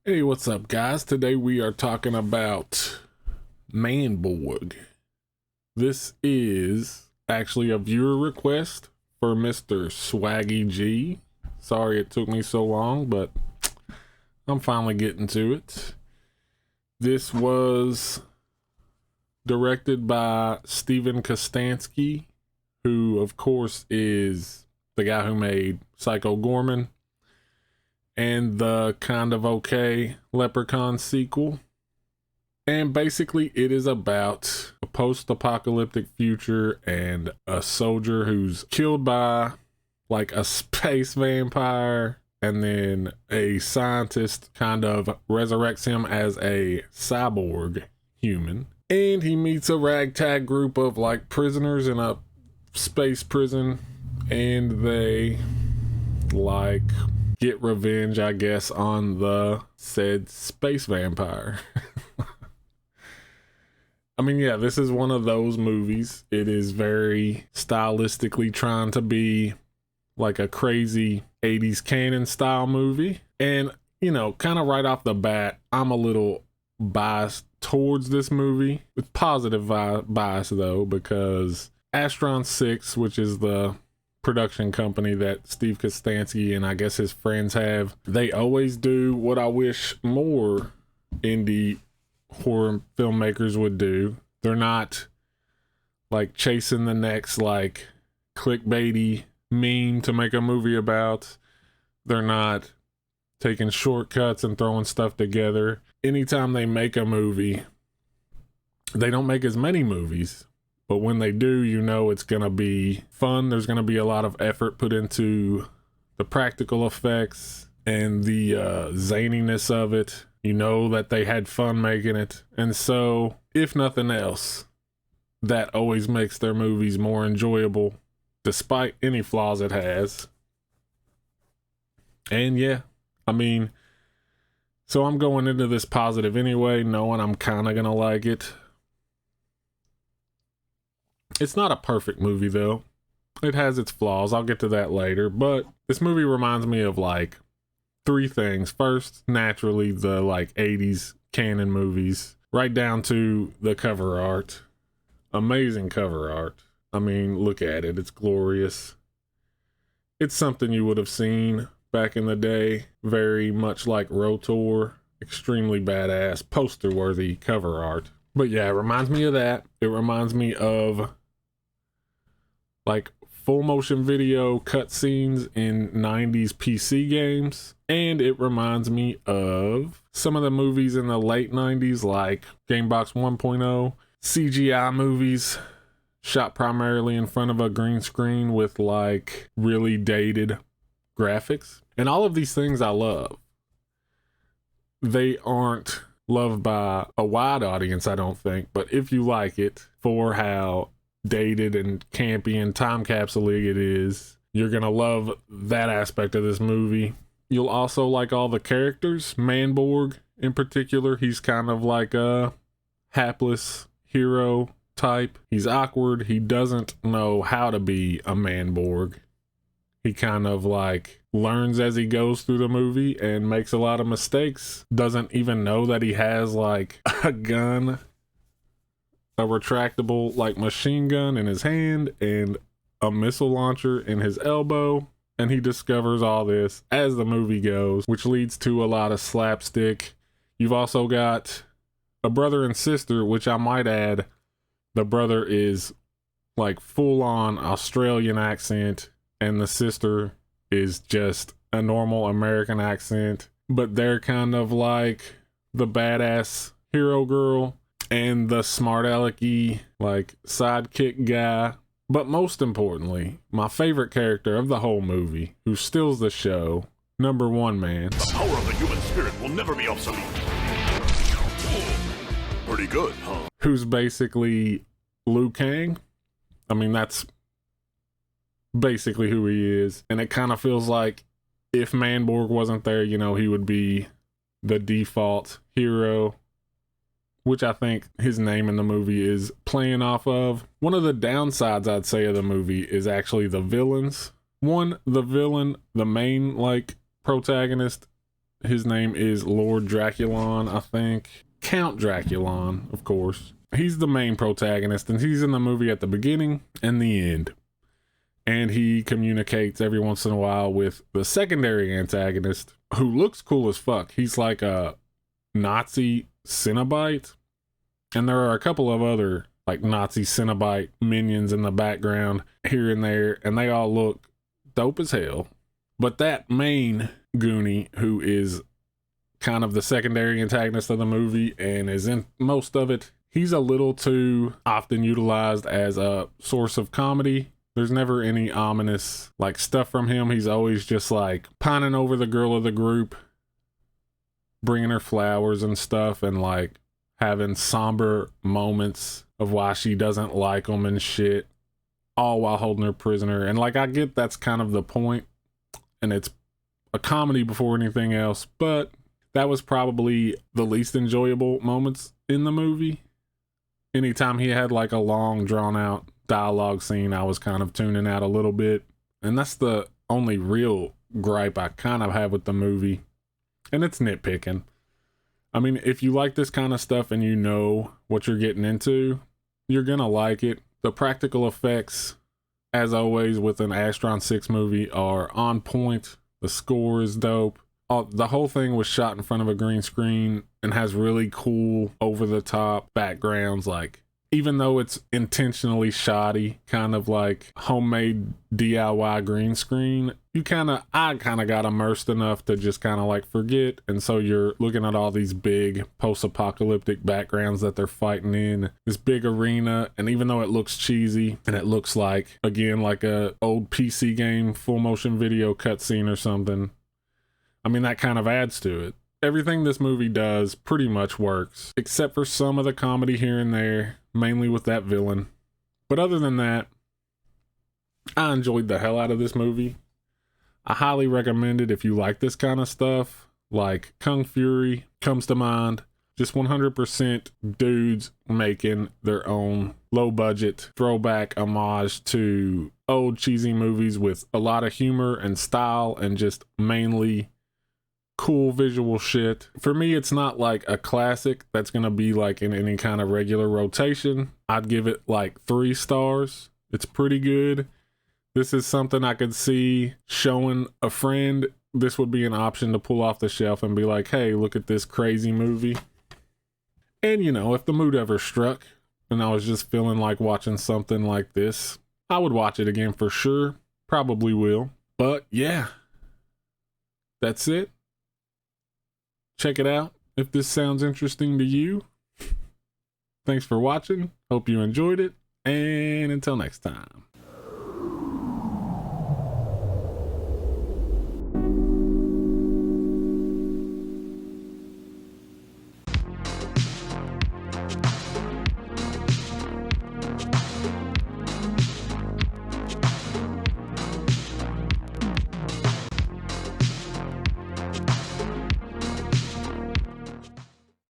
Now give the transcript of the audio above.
Hey, what's up, guys? Today we are talking about Manborg. This is actually a viewer request for Mr. Swaggy G. Sorry it took me so long, but I'm finally getting to it. This was directed by Steve Kostanski, who, of course, is the guy who made Psycho Gorman and the kind of okay Leprechaun sequel. And basically it is about a post-apocalyptic future and a soldier who's killed by like a space vampire, and then a scientist kind of resurrects him as a cyborg human. And he meets a ragtag group of like prisoners in a space prison, and they like get revenge, I guess, on the said space vampire. I mean, yeah, this is one of those movies. It is very stylistically trying to be like a crazy 80s canon style movie. And, you know, kind of right off the bat, I'm a little biased towards this movie. With positive bias, though, because Astron-6, which is the production company that Steve Kostanski and I guess his friends have, they always do what I wish more indie horror filmmakers would do. They're not like chasing the next like clickbaity meme to make a movie about. They're not taking shortcuts and throwing stuff together. Anytime they make a movie, they don't make as many movies, but when they do, you know it's going to be fun. There's going to be a lot of effort put into the practical effects and the zaniness of it. You know that they had fun making it. And so, if nothing else, that always makes their movies more enjoyable, despite any flaws it has. And yeah, I mean, so I'm going into this positive anyway, knowing I'm kind of going to like it. It's not a perfect movie, though. It has its flaws. I'll get to that later. But this movie reminds me of, like, three things. First, naturally, the, like, 80s canon movies. Right down to the cover art. Amazing cover art. I mean, look at it. It's glorious. It's something you would have seen back in the day. Very much like Rotor. Extremely badass, poster-worthy cover art. But yeah, it reminds me of that. It reminds me of like full motion video cutscenes in 90s PC games. And it reminds me of some of the movies in the late 90s, like Gamebox 1.0, CGI movies shot primarily in front of a green screen with like really dated graphics. And all of these things I love. They aren't loved by a wide audience, I don't think, but if you like it for how dated and campy and time capsule-y it is, you're gonna love that aspect of this movie. You'll also like all the characters. Manborg in particular, he's kind of like a hapless hero type. He's awkward. He doesn't know how to be a Manborg. He kind of like learns as he goes through the movie and makes a lot of mistakes. Doesn't even know that he has like a gun, a retractable like machine gun in his hand and a missile launcher in his elbow. And he discovers all this as the movie goes, which leads to a lot of slapstick. You've also got a brother and sister, which I might add, the brother is like full on Australian accent and the sister is just a normal American accent, but they're kind of like the badass hero girl and the smart alecky like sidekick guy. But most importantly, my favorite character of the whole movie, who steals the show, number one man. The power of the human spirit will never be obsolete. Pretty good, huh? Who's basically Liu Kang. I mean, that's basically who he is. And it kind of feels like if Manborg wasn't there, you know, he would be the default hero, which I think his name in the movie is playing off of. One of the downsides, I'd say, of the movie is actually the villains. One, the villain, the main, like, protagonist, His name is Lord Draculon, I think. Count Draculon, of course. He's the main protagonist, and he's in the movie at the beginning and the end. And he communicates every once in a while with the secondary antagonist, who looks cool as fuck. He's like a Nazi Cenobite, and there are a couple of other like Nazi Cenobite minions in the background here and there, and they all look dope as hell. But that main Goonie, who is kind of the secondary antagonist of the movie and is in most of it, he's a little too often utilized as a source of comedy. There's never any ominous like stuff from him. He's always just like pining over the girl of the group, bringing her flowers and stuff, and like having somber moments of why she doesn't like him and shit, all while holding her prisoner. And like, I get that's kind of the point, and it's a comedy before anything else, but that was probably the least enjoyable moments in the movie. Anytime he had like a long drawn out dialogue scene, I was kind of tuning out a little bit. And that's the only real gripe I kind of have with the movie. And it's nitpicking. I mean, if you like this kind of stuff and you know what you're getting into, you're gonna like it. The practical effects, as always with an Astron-6 movie, are on point. The score is dope. The whole thing was shot in front of a green screen and has really cool over-the-top backgrounds. Like, even though it's intentionally shoddy, kind of like homemade DIY green screen, I kind of got immersed enough to just kind of like forget. And so you're looking at all these big post-apocalyptic backgrounds that they're fighting in this big arena. And even though it looks cheesy and it looks like, again, like a old PC game full motion video cutscene or something, I mean, that kind of adds to it. Everything this movie does pretty much works, except for some of the comedy here and there, mainly with that villain. But other than that, I enjoyed the hell out of this movie. I highly recommend it if you like this kind of stuff. Like Kung Fury comes to mind. Just 100% dudes making their own low-budget throwback homage to old cheesy movies with a lot of humor and style and just mainly cool visual shit. For me, it's not like a classic that's gonna be like in any kind of regular rotation. I'd give it like 3 stars. It's pretty good. This is something I could see showing a friend. This would be an option to pull off the shelf and be like, hey, look at this crazy movie. And you know, if the mood ever struck and I was just feeling like watching something like this, I would watch it again for sure. Probably will. But yeah, that's it. Check it out if this sounds interesting to you. Thanks for watching. Hope you enjoyed it. And until next time.